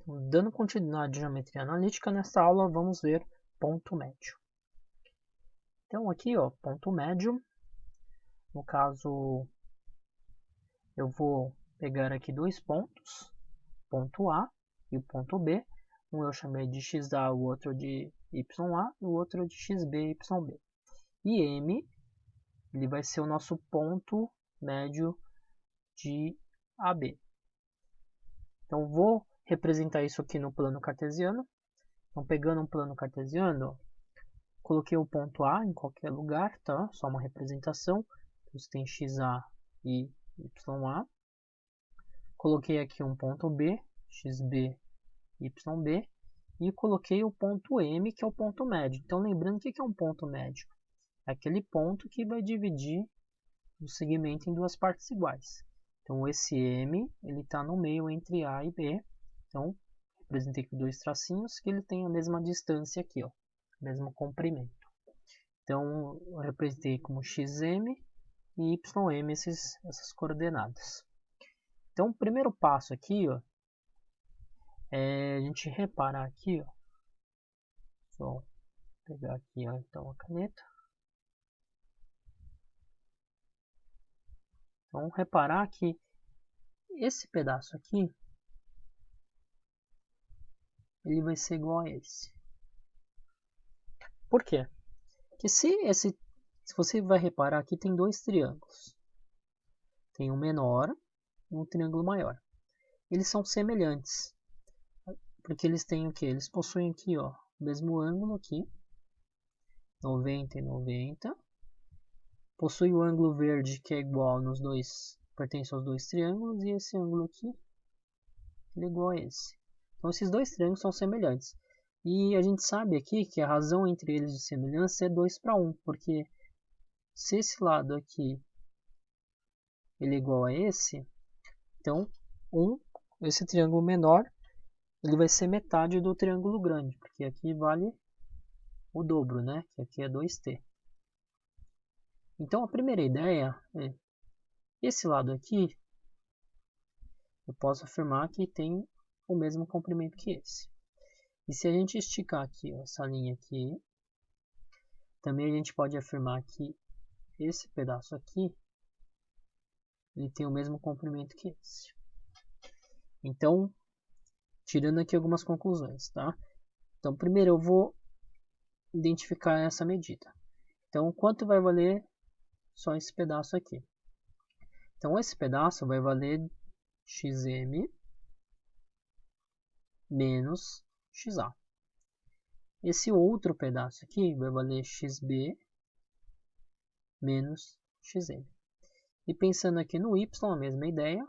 Dando continuidade à geometria analítica, nesta aula vamos ver ponto médio. Então aqui, ó, ponto médio, no caso eu vou pegar aqui dois pontos, ponto A e o ponto B. Um eu chamei de XA, o outro de YA e o outro de XB, YB. E M, ele vai ser o nosso ponto médio de AB. Então vou representar isso aqui no plano cartesiano. Então pegando um plano cartesiano, coloquei o ponto A em qualquer lugar, tá? Só uma representação. Você tem XA e YA. Coloquei aqui um ponto B, XB, YB. E coloquei o ponto M, que é o ponto médio. Então, lembrando, o que é um ponto médio? É aquele ponto que vai dividir o segmento em duas partes iguais. Então, esse M, ele está no meio entre A e B. Então, representei com dois tracinhos que ele tem a mesma distância aqui, ó, mesmo comprimento. Então, eu representei como XM e YM essas coordenadas. Então, o primeiro passo aqui, ó, é a gente reparar aqui, ó. Só pegar aqui, ó, então, a caneta. Então, reparar que esse pedaço aqui, ele vai ser igual a esse. Por quê? Porque se você vai reparar aqui, tem dois triângulos. Tem um menor e um triângulo maior. Eles são semelhantes. Porque eles têm o que? Eles possuem aqui, ó, o mesmo ângulo aqui. 90 e 90. Possui o ângulo verde que é igual nos dois, pertence aos dois triângulos. E esse ângulo aqui, ele é igual a esse. Então esses dois triângulos são semelhantes. E a gente sabe aqui que a razão entre eles de semelhança é 2 para 1. Porque se esse lado aqui ele é igual a esse, então esse triângulo menor ele vai ser metade do triângulo grande, porque aqui vale o dobro, né? Que aqui é 2t. Então a primeira ideia é esse lado aqui, eu posso afirmar que tem o mesmo comprimento que esse. E se a gente esticar aqui, ó, essa linha aqui, também a gente pode afirmar que esse pedaço aqui ele tem o mesmo comprimento que esse. Então, tirando aqui algumas conclusões, tá? Então, primeiro eu vou identificar essa medida. Então, quanto vai valer só esse pedaço aqui? Então, esse pedaço vai valer XM menos XA. Esse outro pedaço aqui vai valer XB menos XM. E pensando aqui no Y, a mesma ideia.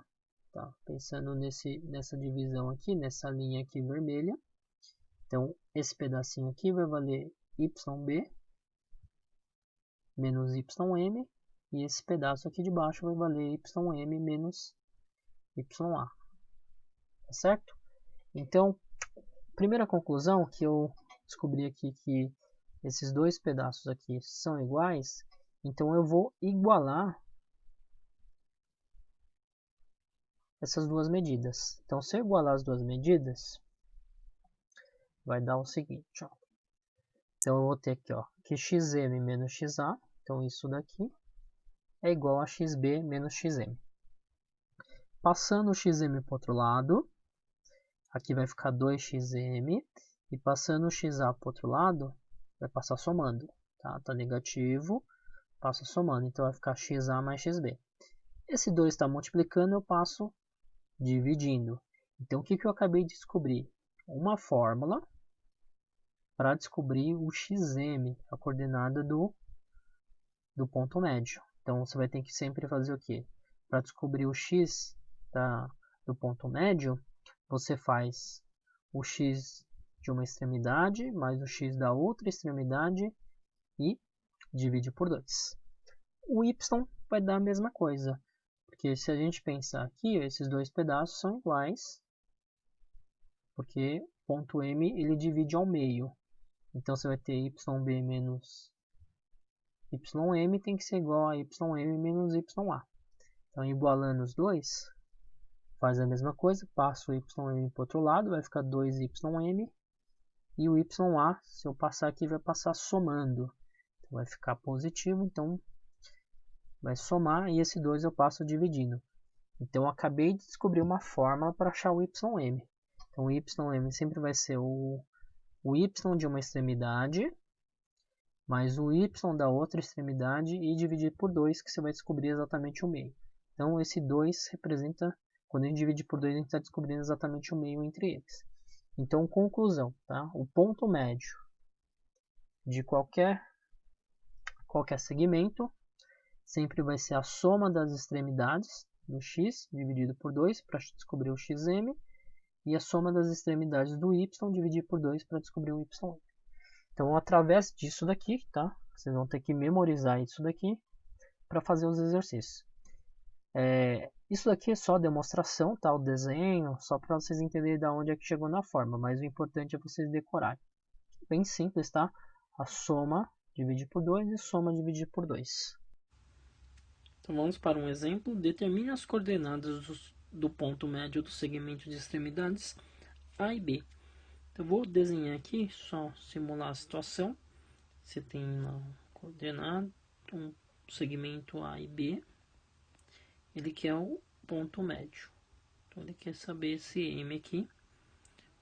Tá? Pensando nessa divisão aqui, nessa linha aqui vermelha. Então, esse pedacinho aqui vai valer YB menos YM. E esse pedaço aqui de baixo vai valer YM menos YA. Tá certo? Então, primeira conclusão que eu descobri aqui que esses dois pedaços aqui são iguais. Então, eu vou igualar essas duas medidas. Então, se eu igualar as duas medidas, vai dar o seguinte, ó. Então, eu vou ter aqui, ó, que XM menos XA, então isso daqui é igual a XB menos XM. Passando o XM para o outro lado, aqui vai ficar 2XM, e passando o XA para o outro lado, vai passar somando, tá? Tá negativo, passa somando, então vai ficar XA mais XB. Esse 2 está multiplicando, eu passo dividindo. Então, o que eu acabei de descobrir? Uma fórmula para descobrir o XM, a coordenada do ponto médio. Então, você vai ter que sempre fazer o quê? Para descobrir o x do ponto médio, você faz o x de uma extremidade mais o x da outra extremidade e divide por 2. O y vai dar a mesma coisa, porque se a gente pensar aqui, esses dois pedaços são iguais, porque o ponto M ele divide ao meio. Então, você vai ter YB menos YM tem que ser igual a YM menos YA. Então, igualando os dois, faz a mesma coisa, passa o ym para o outro lado, vai ficar 2ym, e o YA, se eu passar aqui, vai passar somando. Então, vai ficar positivo, então vai somar, e esse 2 eu passo dividindo. Então, eu acabei de descobrir uma fórmula para achar o YM. Então, o YM sempre vai ser o Y de uma extremidade, mais o Y da outra extremidade, e dividir por 2, que você vai descobrir exatamente o meio. Então, esse 2 representa, quando a gente divide por 2, a gente está descobrindo exatamente o meio entre eles. Então, conclusão, tá? O ponto médio de qualquer segmento sempre vai ser a soma das extremidades do x dividido por 2 para descobrir o xm, e a soma das extremidades do y dividir por 2 para descobrir o ym. Então, através disso daqui, tá? Vocês vão ter que memorizar isso daqui para fazer os exercícios. Isso daqui é só demonstração, tá? O desenho, só para vocês entenderem de onde é que chegou na forma, mas o importante é vocês decorarem. Bem simples, tá? A soma dividir por 2 e soma dividir por 2. Então vamos para um exemplo. Determine as coordenadas do ponto médio do segmento de extremidades A e B. Então eu vou desenhar aqui, só simular a situação. Você tem uma coordenada, um segmento A e B. Ele quer o ponto médio. Então ele quer saber esse M aqui.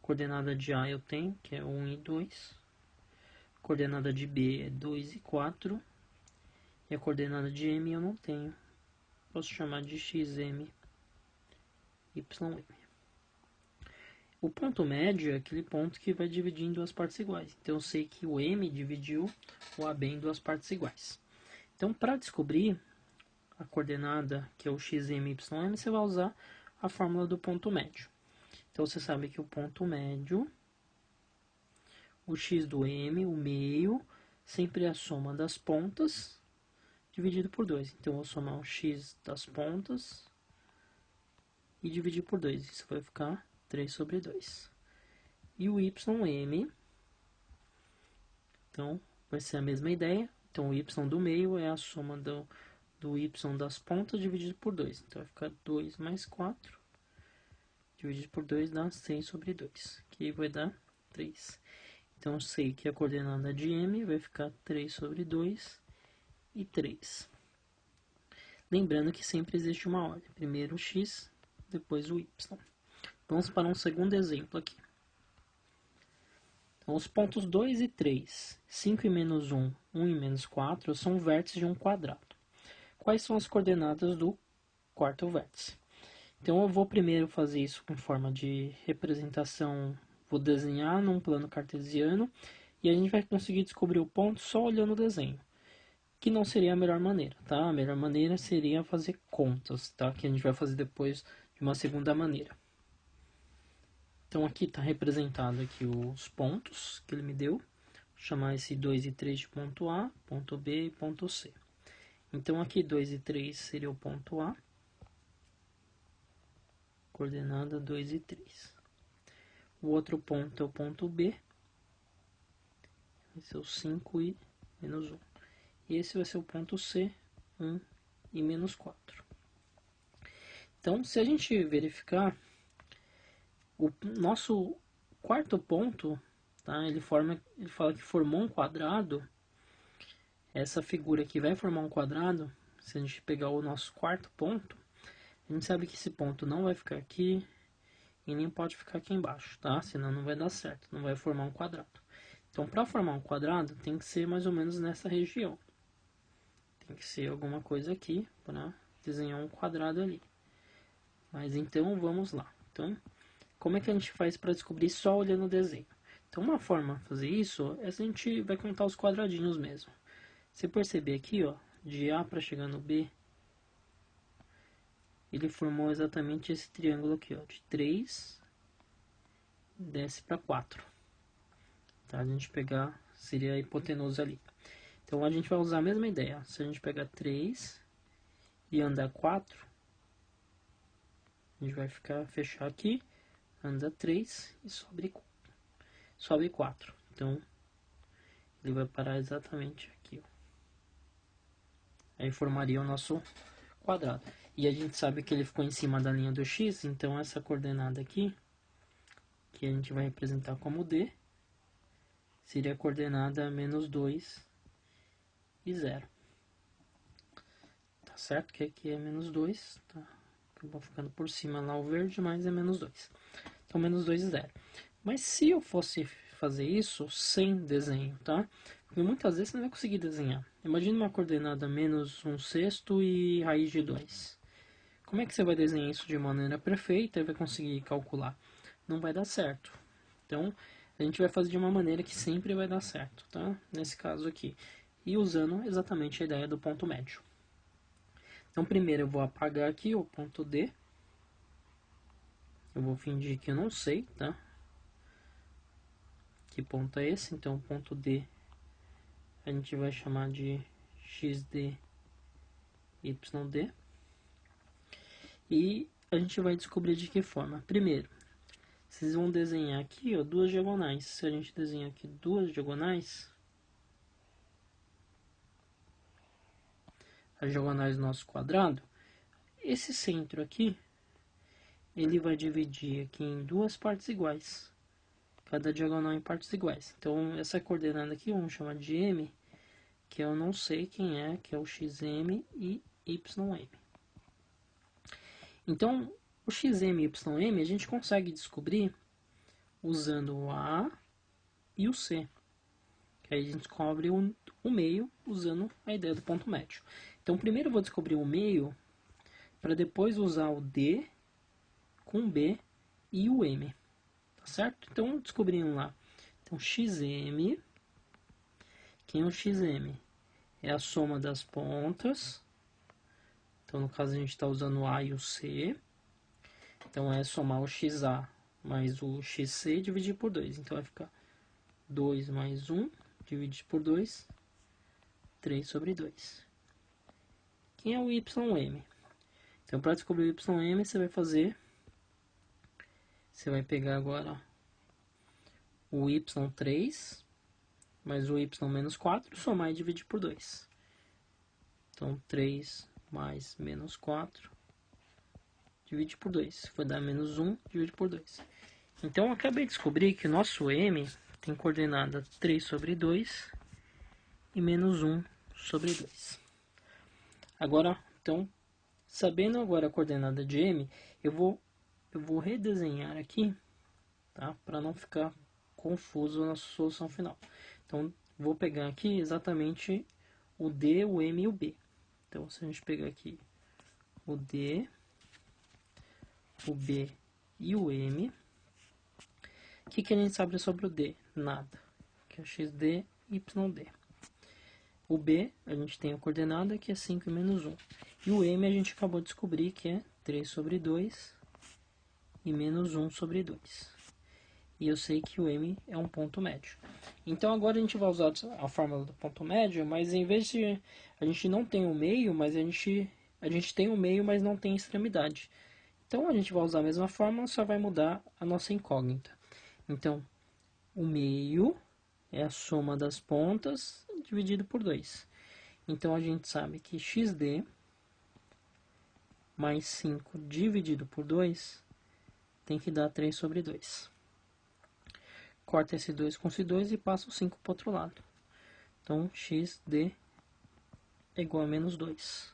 Coordenada de A eu tenho, que é 1 e 2. Coordenada de B é 2 e 4. E a coordenada de M eu não tenho. Posso chamar de xm, ym. O ponto médio é aquele ponto que vai dividir em duas partes iguais. Então eu sei que o M dividiu o AB em duas partes iguais. Então para descobrir a coordenada, que é o xm, ym, você vai usar a fórmula do ponto médio. Então você sabe que o ponto médio, o x do M, o meio, sempre é a soma das pontas dividido por 2. Então eu vou somar o x das pontas e dividir por 2. Isso vai ficar 3 sobre 2. E o ym, então vai ser a mesma ideia. Então o y do meio é a soma do y das pontas dividido por 2. Então vai ficar 2 mais 4 dividido por 2 dá 6 sobre 2, que vai dar 3. Então eu sei que a coordenada de M vai ficar 3 sobre 2 e 3. Lembrando que sempre existe uma ordem. Primeiro o x, depois o y. Vamos para um segundo exemplo aqui. Então, os pontos 2 e 3, 5 e menos 1, 1 e menos 4, são vértices de um quadrado. Quais são as coordenadas do quarto vértice? Então eu vou primeiro fazer isso com forma de representação, vou desenhar num plano cartesiano, e a gente vai conseguir descobrir o ponto só olhando o desenho, que não seria a melhor maneira, tá? A melhor maneira seria fazer contas, tá? Que a gente vai fazer depois de uma segunda maneira. Então aqui está representado aqui os pontos que ele me deu. Vou chamar esse 2 e 3 de ponto A, ponto B e ponto C. Então aqui 2 e 3 seria o ponto A. Coordenada 2 e 3. O outro ponto é o ponto B. Vai ser o 5 e menos 1. E esse vai ser o ponto C, 1 e menos 4. Então, se a gente verificar, o nosso quarto ponto, tá? Ele fala que formou um quadrado. Essa figura aqui vai formar um quadrado. Se a gente pegar o nosso quarto ponto, a gente sabe que esse ponto não vai ficar aqui e nem pode ficar aqui embaixo, tá? Senão não vai dar certo, não vai formar um quadrado. Então, para formar um quadrado, tem que ser mais ou menos nessa região. Tem que ser alguma coisa aqui para desenhar um quadrado ali. Mas então, vamos lá. Então, como é que a gente faz para descobrir só olhando o desenho? Então, uma forma de fazer isso é a gente vai contar os quadradinhos mesmo. Se perceber aqui, ó, de A para chegar no B, ele formou exatamente esse triângulo aqui, ó, de 3, desce para 4. Tá? A gente pegar, seria a hipotenusa ali. Então a gente vai usar a mesma ideia. Se a gente pegar 3 e andar 4, a gente vai fechar aqui, anda 3 e sobe 4. Então ele vai parar exatamente aqui, ó. Aí formaria o nosso quadrado. E a gente sabe que ele ficou em cima da linha do x, então essa coordenada aqui, que a gente vai representar como D, seria a coordenada menos 2 e 0. Tá certo? Que aqui é menos 2, tá? Acabou ficando por cima lá o verde, mas é menos 2. Então, menos 2 e 0. Mas se eu fosse fazer isso sem desenho, tá? Porque muitas vezes você não vai conseguir desenhar. Imagina uma coordenada menos 1/6 e raiz de 2. Como é que você vai desenhar isso de maneira perfeita e vai conseguir calcular? Não vai dar certo. Então, a gente vai fazer de uma maneira que sempre vai dar certo, tá? Nesse caso aqui. E usando exatamente a ideia do ponto médio. Então, primeiro eu vou apagar aqui o ponto D. Eu vou fingir que eu não sei, tá? Que ponto é esse? Então, o ponto D a gente vai chamar de XD, YD. E a gente vai descobrir de que forma. Primeiro, vocês vão desenhar aqui, ó, duas diagonais. Se a gente desenhar aqui duas diagonais, as diagonais do nosso quadrado, esse centro aqui, ele vai dividir aqui em duas partes iguais. Cada diagonal em partes iguais. Então, essa coordenada aqui, vamos chamar de M, que eu não sei quem é, que é o XM e YM. Então, o XM e YM a gente consegue descobrir usando o A e o C. Que aí a gente descobre o meio usando a ideia do ponto médio. Então, primeiro eu vou descobrir o meio para depois usar o D com B e o M. Tá certo? Então, descobrindo lá. Então, XM, quem é o XM? É a soma das pontas. Então, no caso, a gente está usando o A e o C. Então, é somar o XA mais o XC e dividir por 2. Então, vai ficar 2 mais 1, dividido por 2, 3 sobre 2. Quem é o YM? Então, para descobrir o YM, você vai fazer... Você vai pegar agora o Y3 mais o Y menos 4, somar e dividir por 2. Então, 3 mais menos 4, divide por 2. Vai dar menos 1, divide por 2. Então, eu acabei de descobrir que o nosso M tem coordenada 3 sobre 2 e menos 1 sobre 2. Agora, então, sabendo agora a coordenada de M, eu vou redesenhar aqui, tá? Para não ficar confuso na solução final. Então, vou pegar aqui exatamente o D, o M e o B. Então, se a gente pegar aqui o D, o B e o M, o que a gente sabe sobre o D? Nada. Que é XD, YD. O B, a gente tem a coordenada que é 5 e menos 1. E o M a gente acabou de descobrir que é 3 sobre 2 e menos 1 sobre 2. E eu sei que o M é um ponto médio. Então agora a gente vai usar a fórmula do ponto médio, mas em vez de... A gente não tem o meio, mas a gente tem o meio, mas não tem extremidade. Então a gente vai usar a mesma fórmula, só vai mudar a nossa incógnita. Então, o meio é a soma das pontas dividido por 2. Então a gente sabe que XD mais 5 dividido por 2 tem que dar 3 sobre 2. Corta esse 2 com esse 2 e passa o 5 para o outro lado. Então, XD é igual a menos 2.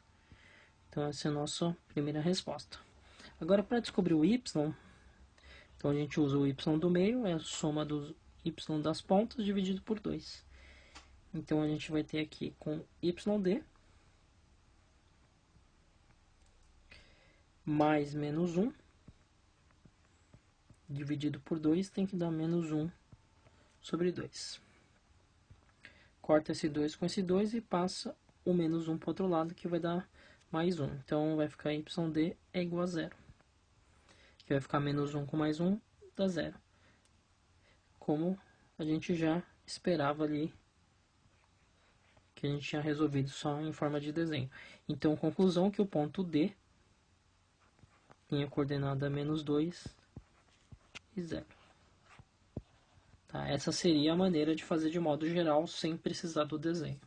Então, essa é a nossa primeira resposta. Agora, para descobrir o Y, então a gente usa o Y do meio, é a soma dos Y das pontas dividido por 2. Então, a gente vai ter aqui com YD mais menos 1 dividido por 2 tem que dar menos 1 sobre 2. Corta esse 2 com esse 2 e passa o menos 1 para o outro lado, que vai dar mais 1. Então, vai ficar YD é igual a 0. Que vai ficar menos 1 com mais 1, dá 0. Como a gente já esperava ali, que a gente tinha resolvido só em forma de desenho. Então, conclusão que o ponto D tem a coordenada menos 2 e 0. Tá? Essa seria a maneira de fazer de modo geral, sem precisar do desenho.